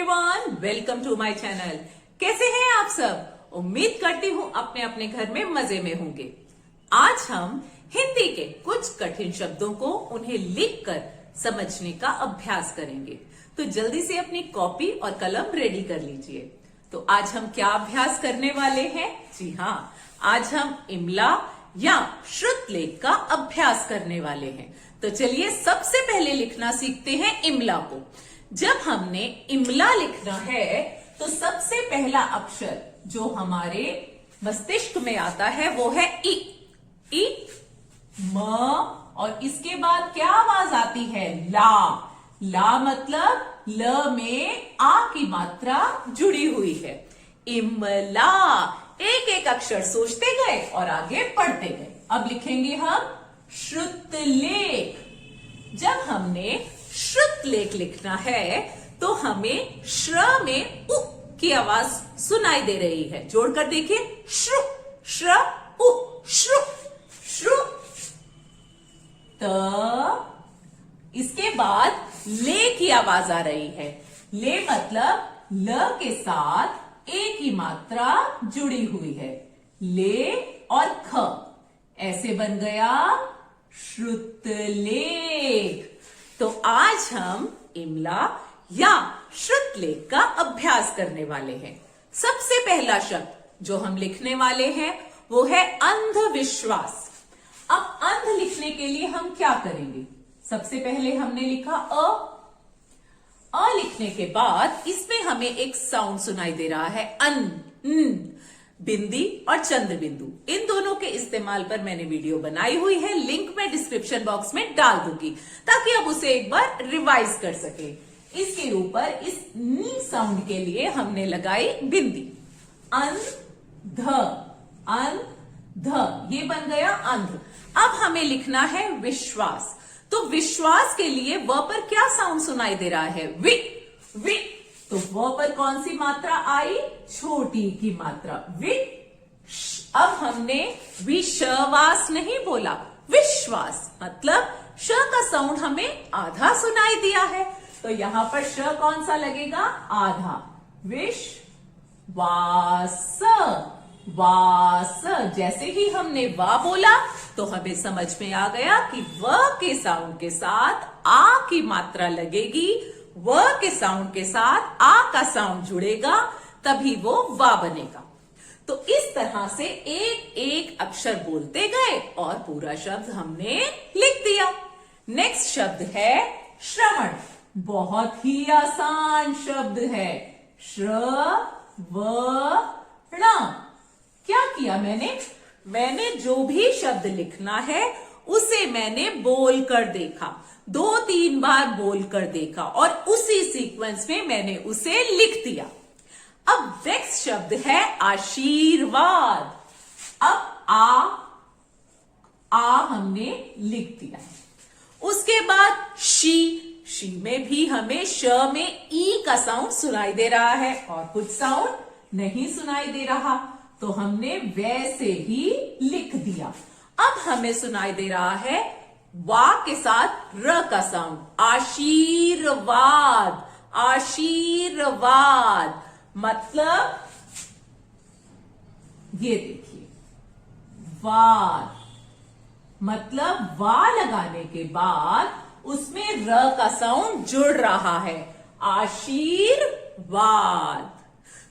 Everyone, welcome to my channel. कैसे हैं आप सब? उम्मीद करती हूँ अपने अपने घर में मजे में होंगे। आज हम हिंदी के कुछ कठिन शब्दों को उन्हें लिखकर समझने का अभ्यास करेंगे। तो जल्दी से अपनी कॉपी और कलम रेडी कर लीजिए। तो आज हम क्या अभ्यास करने वाले हैं? जी हाँ, आज हम इमला या श्रुतलेख का अभ्यास करने वाले हैं। तो चलिए सबसे पहले लिखना सीखते हैं इमला को। जब हमने इमला लिखना है तो सबसे पहला अक्षर जो हमारे मस्तिष्क में आता है वो है ई। ई, म, और इसके बाद क्या आवाज आती है? ला। ला मतलब ल में आ की मात्रा जुड़ी हुई है। इमला। एक एक अक्षर सोचते गए और आगे पढ़ते गए। अब लिखेंगे हम श्रुतलेख। जब हमने श्रुतलेख लिखना है तो हमें श्र में उ की आवाज सुनाई दे रही है। जोड़कर देखिए, श्रु, श्र, उ, श्रु, श्रु। इसके बाद ले की आवाज आ रही है। ले मतलब ल के साथ ए की मात्रा जुड़ी हुई है। ले और ख, ऐसे बन गया श्रुतलेख। तो आज हम इमला या श्रुतलेख का अभ्यास करने वाले हैं। सबसे पहला शब्द जो हम लिखने वाले हैं वो है अंधविश्वास। अब अंध लिखने के लिए हम क्या करेंगे? सबसे पहले हमने लिखा अ। अ लिखने के बाद इसमें हमें एक साउंड सुनाई दे रहा है अन। बिंदी और चंद्र बिंदु, इन दोनों के इस्तेमाल पर मैंने वीडियो बनाई हुई है। लिंक मैं डिस्क्रिप्शन बॉक्स में डाल दूंगी ताकि आप उसे एक बार रिवाइज कर सके। इसके ऊपर इस नी साउंड के लिए हमने लगाई बिंदी। अंध, अंध, ये बन गया अंध। अब हमें लिखना है विश्वास। तो विश्वास के लिए व पर क्या साउंड सुनाई दे रहा है? वि, वि। तो व पर कौन सी मात्रा आई? छोटी की मात्रा, वि। अब हमने विश्वास नहीं बोला, विश्वास मतलब श का साउंड हमें आधा सुनाई दिया है। तो यहां पर श कौन सा लगेगा? आधा। विश्वास, वास। जैसे ही हमने वा बोला तो हमें समझ में आ गया कि व के साउंड के साथ आ की मात्रा लगेगी। व के साउंड के साथ आ का साउंड जुड़ेगा, तभी वो वा बनेगा। तो इस तरह से एक एक अक्षर बोलते गए और पूरा शब्द हमने लिख दिया। नेक्स्ट शब्द है श्रवण। बहुत ही आसान शब्द है। श्रवण। क्या किया मैंने जो भी शब्द लिखना है उसे मैंने बोल कर देखा, 2-3 बार बोल कर देखा और उसी सीक्वेंस में मैंने उसे लिख दिया। अब नेक्स्ट शब्द है आशीर्वाद। अब आ हमने लिख दिया। उसके बाद शी में भी हमें श में ई का साउंड सुनाई दे रहा है और कुछ साउंड नहीं सुनाई दे रहा, तो हमने वैसे ही लिख दिया। अब हमें सुनाई दे रहा है वा के साथ र का साउंड, आशीर्वाद, आशीर्वाद। मतलब ये देखिए, वार मतलब वा लगाने के बाद उसमें र का साउंड जुड़ रहा है, आशीर्वाद।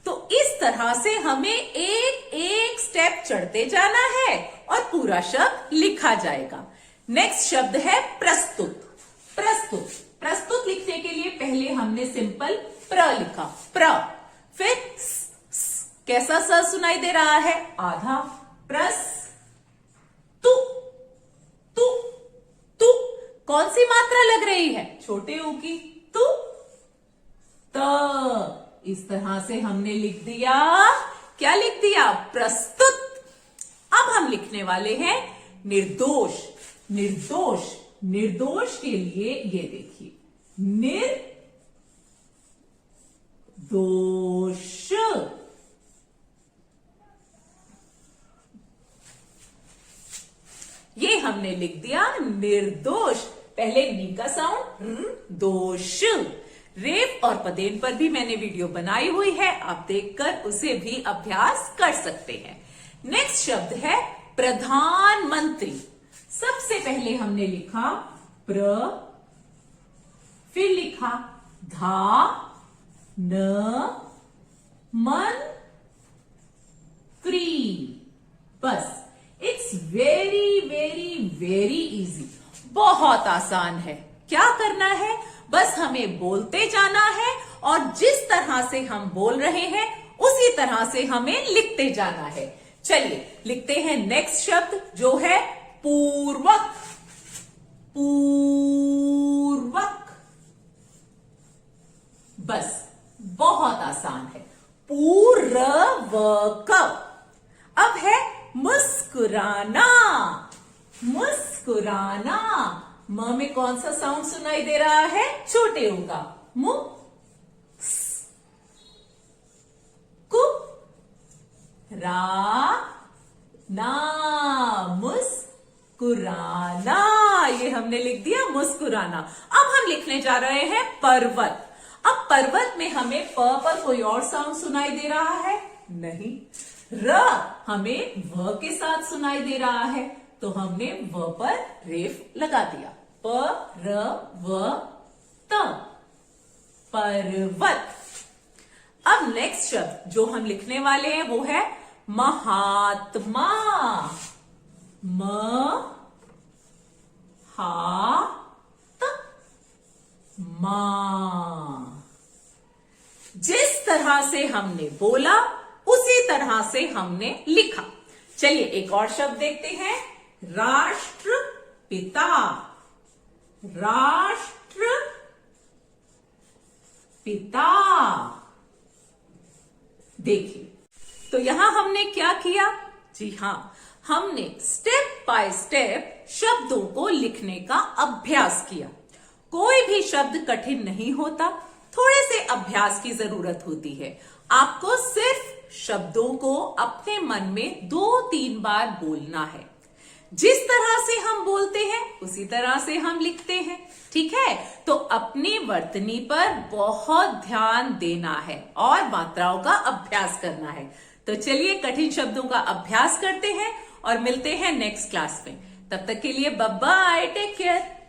तो इस तरह से हमें एक एक स्टेप चढ़ते जाना है और पूरा शब्द लिखा जाएगा। नेक्स्ट शब्द है प्रस्तुत। प्रस्तुत, प्रस्तुत लिखने के लिए पहले हमने सिंपल प्र लिखा, प्र। फिर कैसा स सुनाई दे रहा है? आधा। प्रस, तु, तु, तु। कौन सी मात्रा लग रही है? छोटे ऊ की, तु, त। इस तरह से हमने लिख दिया। क्या लिख दिया? प्रस्तुत। अब हम लिखने वाले हैं निर्दोष। निर्दोष, निर्दोष के लिए ये देखिए, निर्दोष। ये हमने लिख दिया निर्दोष। पहले नी का साउंड, दोष। रेफ और पदेन पर भी मैंने वीडियो बनाई हुई है, आप देखकर उसे भी अभ्यास कर सकते हैं। नेक्स्ट शब्द है प्रधानमंत्री। सबसे पहले हमने लिखा प्र, फिर लिखा धा न मन क्री। बस, it's very very very easy, बहुत आसान है। क्या करना है, बस हमें बोलते जाना है और जिस तरह से हम बोल रहे हैं उसी तरह से हमें लिखते जाना है। चलिए लिखते हैं नेक्स्ट शब्द जो है पूर्वक। पूर्वक, बस बहुत आसान है। पूर्वक। अब है मुस्कुराना। मुस्कुराना, म में कौन सा साउंड सुनाई दे रहा है? छोटे ऊ का। मु, कु, रा, ना, मुस्कुराना। ये हमने लिख दिया मुस्कुराना। अब हम लिखने जा रहे हैं पर्वत। अब पर्वत में हमें प पर कोई और साउंड सुनाई दे रहा है? नहीं। र हमें व के साथ सुनाई दे रहा है, तो हमने व पर रेफ लगा दिया। प र व त, पर्वत। अब नेक्स्ट शब्द जो हम लिखने वाले हैं वो है महात्मा। म हा त मा। जिस तरह से हमने बोला उसी तरह से हमने लिखा। चलिए एक और शब्द देखते हैं, राष्ट्रपिता। राष्ट्र पिता। देखिए, तो यहां हमने क्या किया? जी हां, हमने स्टेप बाय स्टेप शब्दों को लिखने का अभ्यास किया। कोई भी शब्द कठिन नहीं होता, थोड़े से अभ्यास की जरूरत होती है। आपको सिर्फ शब्दों को अपने मन में 2-3 बार बोलना है। जिस तरह से हम बोलते हैं उसी तरह से हम लिखते हैं, ठीक है? तो अपनी वर्तनी पर बहुत ध्यान देना है और मात्राओं का अभ्यास करना है। तो चलिए कठिन शब्दों का अभ्यास करते हैं और मिलते हैं नेक्स्ट क्लास में। तब तक के लिए बाय बाय, टेक केयर।